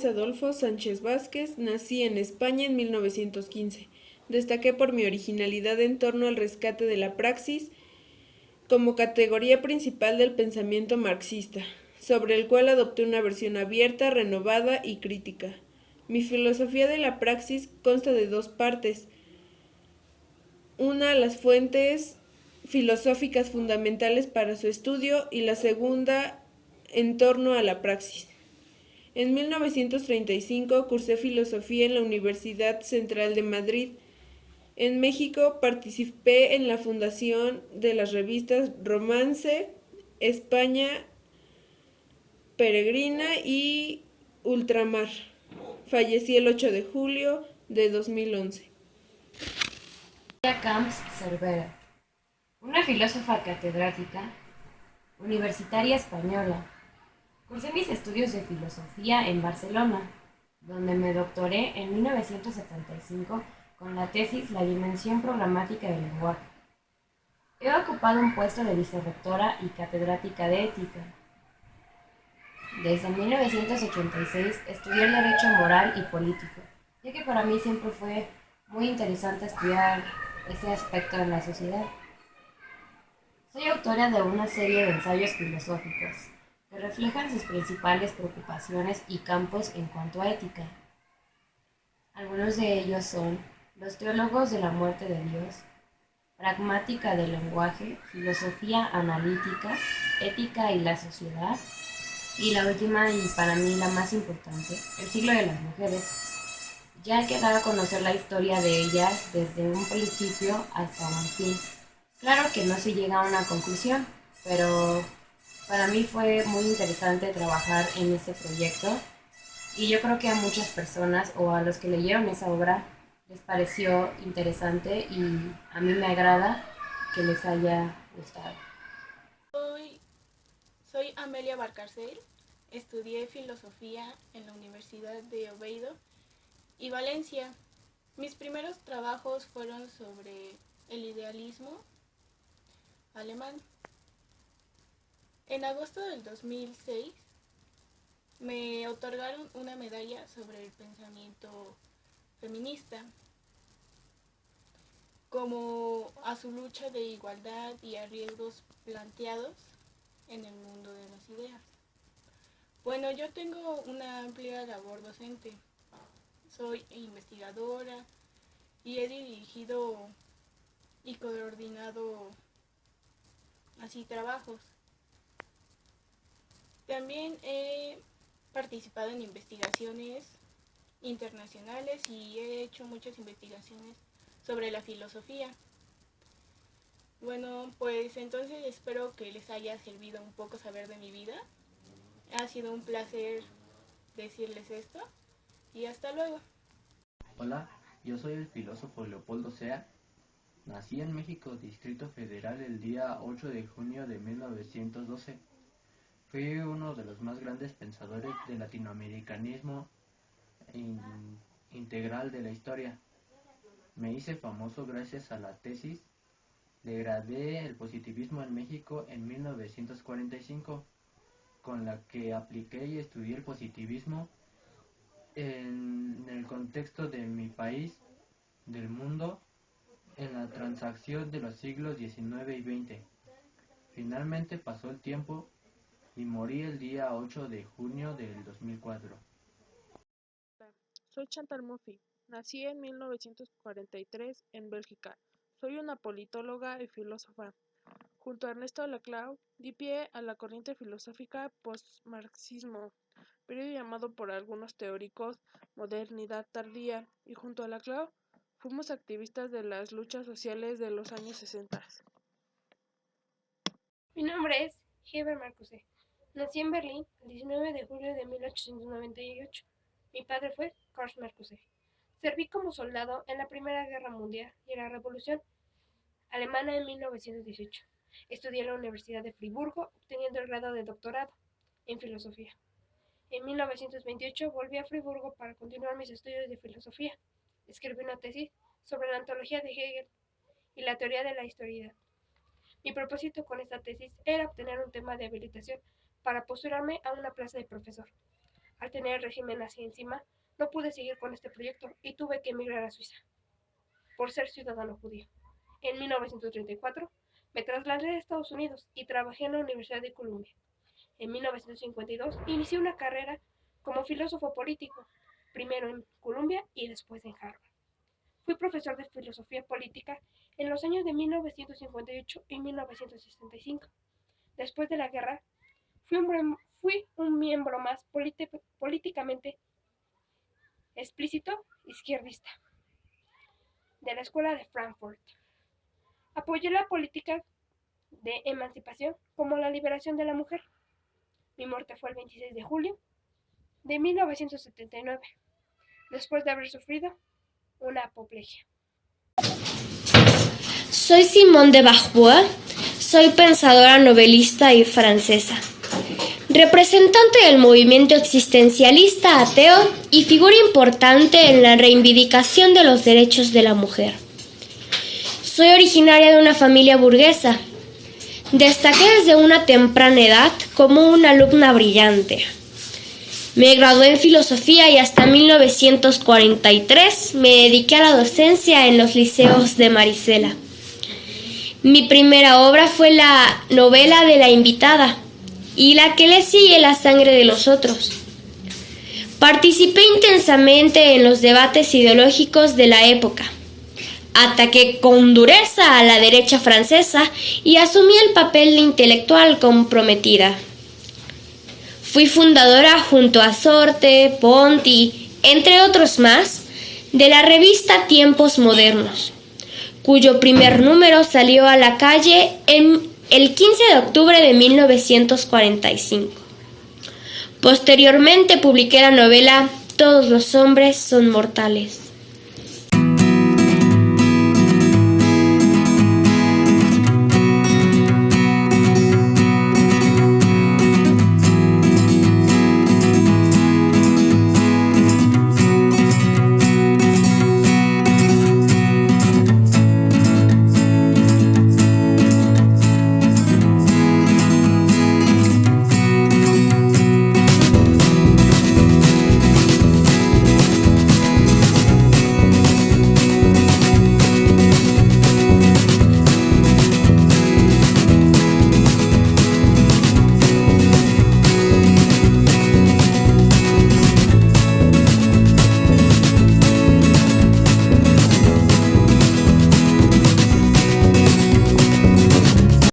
Andrés Adolfo Sánchez Vázquez, nací en España en 1915. Destaqué por mi originalidad en torno al rescate de la praxis como categoría principal del pensamiento marxista, sobre el cual adopté una versión abierta, renovada y crítica. Mi filosofía de la praxis consta de dos partes. Una, las fuentes filosóficas fundamentales para su estudio y la segunda, en torno a la praxis. En 1935 cursé filosofía en la Universidad Central de Madrid. En México participé en la fundación de las revistas Romance, España Peregrina y Ultramar. Fallecí el 8 de julio de 2011. Camps Cervera, una filósofa catedrática, universitaria española. Cursé mis estudios de filosofía en Barcelona, donde me doctoré en 1975 con la tesis La dimensión programática del lenguaje. He ocupado un puesto de vicerrectora y catedrática de ética. Desde 1986 estudié el derecho moral y político, ya que para mí siempre fue muy interesante estudiar ese aspecto de la sociedad. Soy autora de una serie de ensayos filosóficos que reflejan sus principales preocupaciones y campos en cuanto a ética. Algunos de ellos son Los teólogos de la muerte de Dios, Pragmática del lenguaje, Filosofía analítica, Ética y la sociedad, y la última y para mí la más importante, El siglo de las mujeres, ya que dar a conocer la historia de ellas desde un principio hasta un fin. Claro que no se llega a una conclusión, pero para mí fue muy interesante trabajar en ese proyecto y yo creo que a muchas personas o a los que leyeron esa obra les pareció interesante y a mí me agrada que les haya gustado. Soy, soy Amelia Barcarcel, estudié filosofía en la Universidad de Oviedo y Valencia. Mis primeros trabajos fueron sobre el idealismo alemán. En agosto del 2006 me otorgaron una medalla sobre el pensamiento feminista, como a su lucha de igualdad y a riesgos planteados en el mundo de las ideas. Bueno, yo tengo una amplia labor docente. Soy investigadora y he dirigido y coordinado así trabajos. También he participado en investigaciones internacionales y he hecho muchas investigaciones sobre la filosofía. Bueno, pues entonces espero que les haya servido un poco saber de mi vida. Ha sido un placer decirles esto y hasta luego. Hola, yo soy el filósofo Leopoldo Sea. Nací en México, Distrito Federal, el día 8 de junio de 1912. Fui uno de los más grandes pensadores del latinoamericanismo integral de la historia. Me hice famoso gracias a la tesis Degradé el positivismo en México en 1945, con la que apliqué y estudié el positivismo en el contexto de mi país, del mundo, en la transacción de los siglos XIX y XX. Finalmente pasó el tiempo y morí el día 8 de junio del 2004. Hola, soy Chantal Mouffe. Nací en 1943 en Bélgica. Soy una politóloga y filósofa. Junto a Ernesto Laclau, di pie a la corriente filosófica post-marxismo, periodo llamado por algunos teóricos modernidad tardía, y junto a Laclau fuimos activistas de las luchas sociales de los años 60. Mi nombre es Heber Marcuse. Nací en Berlín el 19 de julio de 1898. Mi padre fue Karl Marcuse. Serví como soldado en la Primera Guerra Mundial y en la Revolución Alemana en 1918. Estudié en la Universidad de Friburgo, obteniendo el grado de doctorado en filosofía. En 1928 volví a Friburgo para continuar mis estudios de filosofía. Escribí una tesis sobre la ontología de Hegel y la teoría de la historicidad. Mi propósito con esta tesis era obtener un tema de habilitación para postularme a una plaza de profesor. Al tener el régimen nazi encima, no pude seguir con este proyecto y tuve que emigrar a Suiza, por ser ciudadano judío. En 1934 me trasladé a Estados Unidos y trabajé en la Universidad de Columbia. En 1952 inicié una carrera como filósofo político, primero en Columbia y después en Harvard. Fui profesor de filosofía política en los años de 1958 y 1965. Después de la guerra, fui un miembro más políticamente explícito izquierdista de la Escuela de Frankfurt. Apoyé la política de emancipación como la liberación de la mujer. Mi muerte fue el 26 de julio de 1979, después de haber sufrido una apoplejía. Soy Simone de Beauvoir, soy pensadora, novelista y francesa, representante del movimiento existencialista ateo y figura importante en la reivindicación de los derechos de la mujer. Soy originaria de una familia burguesa. Destaqué desde una temprana edad como una alumna brillante. Me gradué en filosofía y hasta 1943 me dediqué a la docencia en los liceos de Marisela. Mi primera obra fue la novela de La invitada y la que le sigue La sangre de los otros. Participé intensamente en los debates ideológicos de la época. Ataqué con dureza a la derecha francesa y asumí el papel de intelectual comprometida. Fui fundadora junto a Sorte, Ponti, entre otros más, de la revista Tiempos Modernos, cuyo primer número salió a la calle el 15 de octubre de 1945. Posteriormente publiqué la novela Todos los hombres son mortales.